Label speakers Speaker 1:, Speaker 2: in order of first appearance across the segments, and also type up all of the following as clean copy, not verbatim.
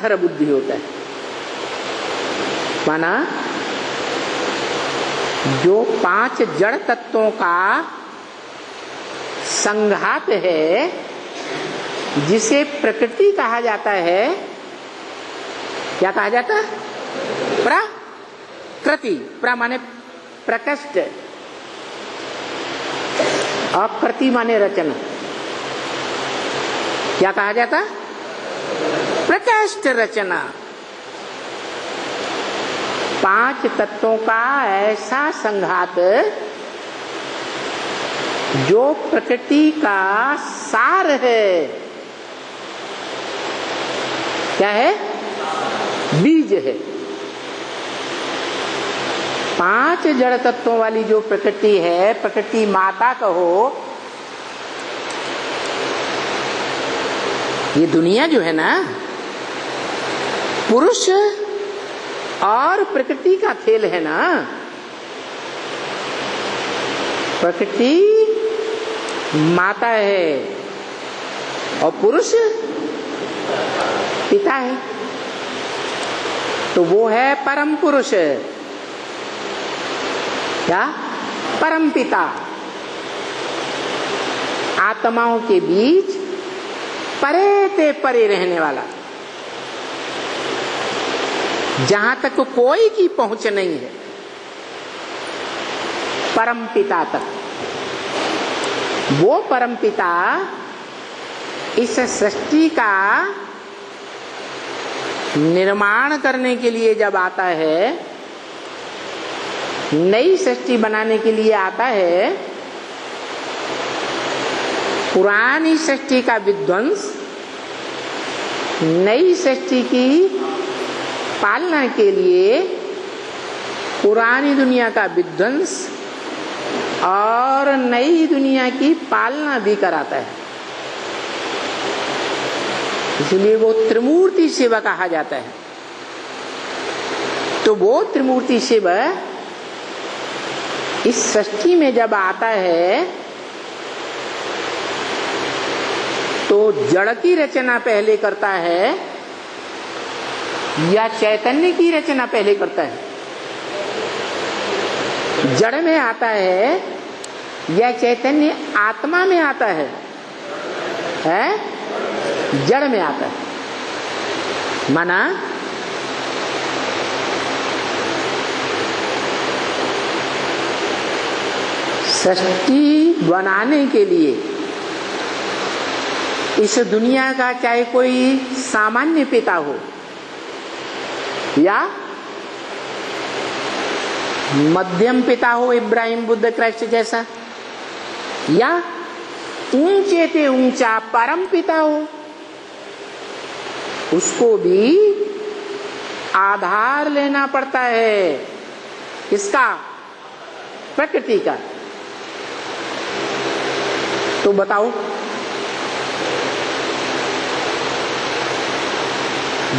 Speaker 1: पाथर बुद्धि होता है। माना जो 5 जड़ तत्वों का संघात है, जिसे प्रकृति कहा जाता है, क्या कहा जाता है? प्रकृति। प्र माने प्रकृष्ट, अकृति माने रचना। क्या कहा जाता? प्रकृष्ट रचना। 5 तत्वों का ऐसा संघात जो प्रकृति का सार है। क्या है? बीज है। 5 जड़ तत्वों वाली जो प्रकृति है, प्रकृति माता कहो, ये दुनिया जो है ना, पुरुष और प्रकृति का खेल है ना। प्रकृति माता है और पुरुष पिता है, तो वो है परम पुरुष। क्या? परम पिता। आत्माओं के बीच परे ते परे रहने वाला, जहां तक कोई की पहुंच नहीं है, परम पिता तक। वो परम पिता इस सृष्टि का निर्माण करने के लिए जब आता है, नई सृष्टि बनाने के लिए आता है, पुरानी सृष्टि का विध्वंस, नई सृष्टि की पालना के लिए पुरानी दुनिया का विध्वंस और नई दुनिया की पालना भी कराता है। इसलिए वो त्रिमूर्ति शिव कहा जाता है। तो वो त्रिमूर्ति शिव इस सृष्टि में जब आता है तो जड़ की रचना पहले करता है या चैतन्य की रचना पहले करता है? जड़ में आता है या चैतन्य आत्मा में आता है? जड़ में आता है। माना सृष्टि बनाने के लिए इस दुनिया का चाहे कोई सामान्य पिता हो या मध्यम पिता हो, इब्राहिम बुद्ध क्राइस्ट जैसा, या ऊंचे से ऊंचा परम पिता हो, उसको भी आधार लेना पड़ता है। किसका? प्रकृति का। तो बताओ,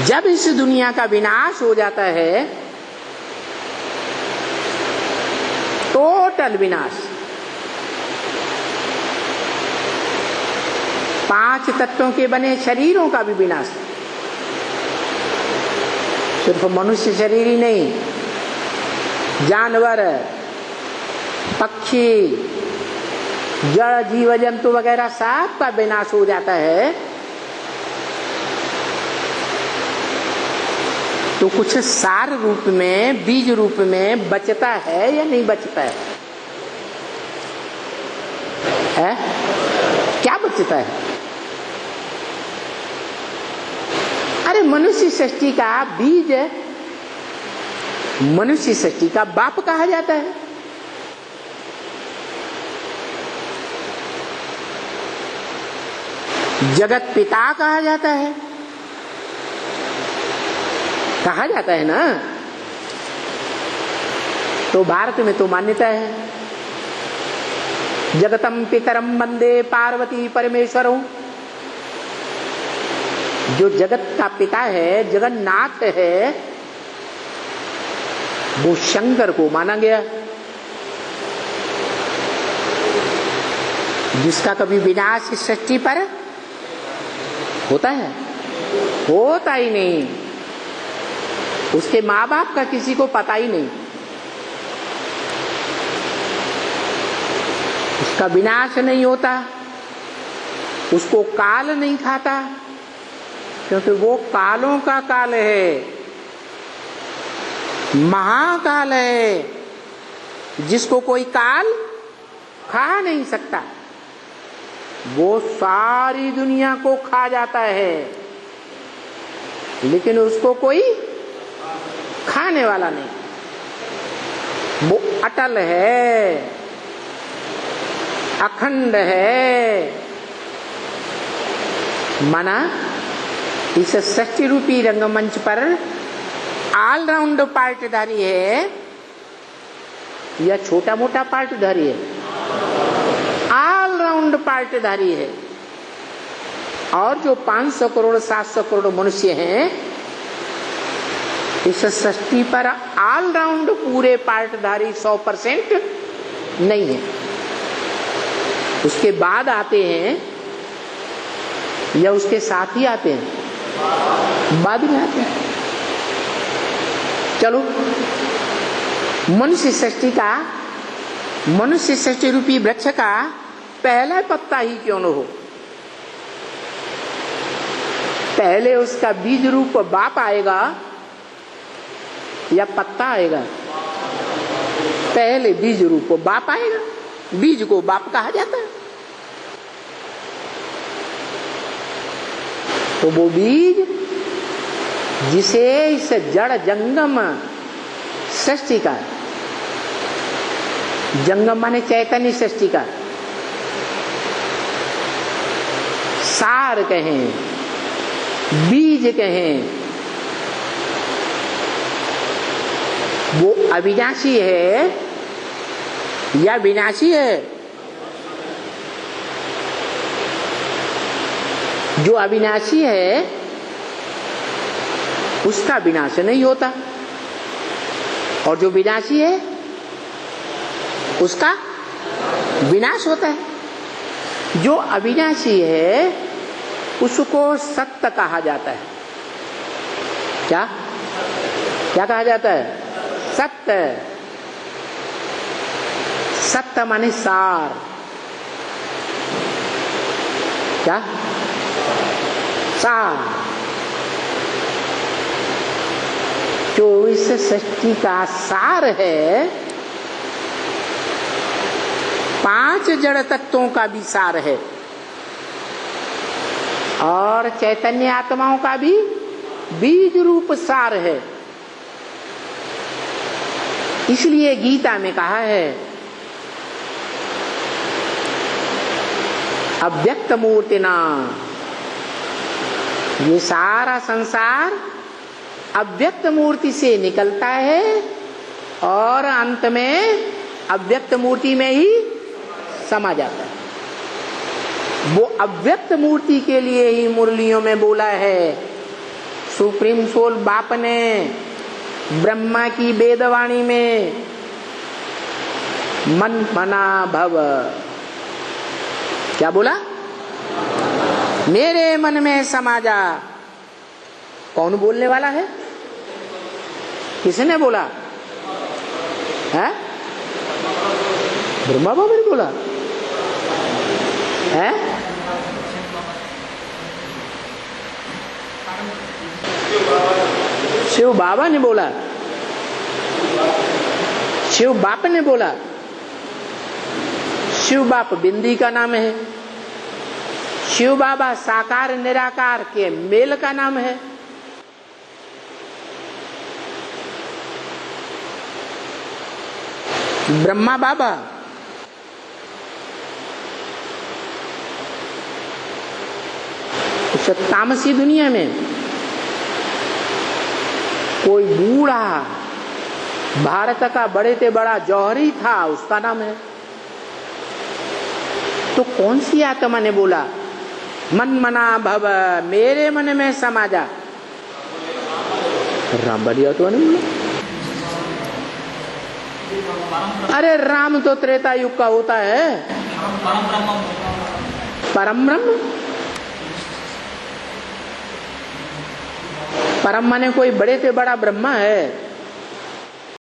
Speaker 1: जब इस दुनिया का विनाश हो जाता है, टोटल विनाश, 5 तत्वों के बने शरीरों का भी विनाश, सिर्फ मनुष्य शरीर ही नहीं, जानवर, पक्षी, जड़ जीव जंतु वगैरह सब का विनाश हो जाता है, तो कुछ सार रूप में, बीज रूप में बचता है या नहीं बचता है? क्या बचता है? अरे मनुष्य सृष्टि का बीज, मनुष्य सृष्टि का बाप कहा जाता है। जगत पिता कहा जाता है, कहा जाता है ना। तो भारत में तो मान्यता है, जगतम पितरम वंदे पार्वती परमेश्वरम। जो जगत का पिता है, जगन्नाथ है, वो शंकर को माना गया, जिसका कभी विनाश इस सृष्टि पर होता है? होता ही नहीं, उसके माँ बाप का किसी को पता ही नहीं, उसका विनाश नहीं होता, उसको काल नहीं खाता, क्योंकि वो कालों का काल है, महाकाल है, जिसको कोई काल खा नहीं सकता। वो सारी दुनिया को खा जाता है, लेकिन उसको कोई खाने वाला नहीं। वो अटल है, अखंड है। माना इस सृष्टि रूपी रंगमंच पर ऑलराउंड पार्टधारी है या छोटा मोटा पार्टधारी है? ऑलराउंड पार्टधारी है। और जो 500 करोड़ 700 करोड़ मनुष्य हैं, इस सृष्टि पर ऑलराउंड पूरे पार्टधारी 100% नहीं है। उसके बाद आते हैं या उसके साथ ही आते हैं? बाद में आते हैं। चलो, मनुष्य सृष्टि रूपी वृक्ष का पहला पत्ता ही क्यों न हो, पहले उसका बीज रूप बाप आएगा या पत्ता आएगा? पहले बीज रूप बाप आएगा। बीज को बाप कहा जाता है। तो वो बीज जिसे इस जड़ जंगम सृष्टि का, जंगम माने चैतन्य सृष्टि का सार कहें, बीज कहें, वो अविनाशी है या विनाशी है? जो अविनाशी है उसका विनाश नहीं होता, और जो विनाशी है उसका विनाश होता है। जो अविनाशी है उसको सत्य कहा जाता है। क्या क्या कहा जाता है? सत्य। सत्य माने सार। क्या? सार। जो इस सृष्टि का सार है, 5 जड़ तत्वों का भी सार है, और चैतन्य आत्माओं का भी बीज रूप सार है। इसलिए गीता में कहा है, अव्यक्त मूर्तिना, ये सारा संसार अव्यक्त मूर्ति से निकलता है और अंत में अव्यक्त मूर्ति में ही समा जाता है। वो अव्यक्त मूर्ति के लिए ही मुरलियों में बोला है, सुप्रीम सोल बाप ने ब्रह्मा की वेदवाणी में, मन मना भव, क्या बोला? मेरे मन में समा जा। कौन बोलने वाला है? किसने बोला है? ब्रह्मा बाबा ने बोला है? शिव बाबा ने बोला, शिव बाप ने बोला। शिव बाप बिंदी का नाम है, शिव बाबा साकार निराकार के मेल का नाम है। ब्रह्मा बाबा उस तामसी दुनिया में कोई बूढ़ा भारत का बड़े से बड़ा जौहरी था, उसका नाम है। तो कौन सी आत्मा ने बोला मन मना भव, मेरे मन में समा जा? राम बढ़िया तो नहीं बोला। अरे राम तो त्रेता युग का होता है, परम ब्रह्म। परम माने कोई बड़े से बड़ा ब्रह्मा है।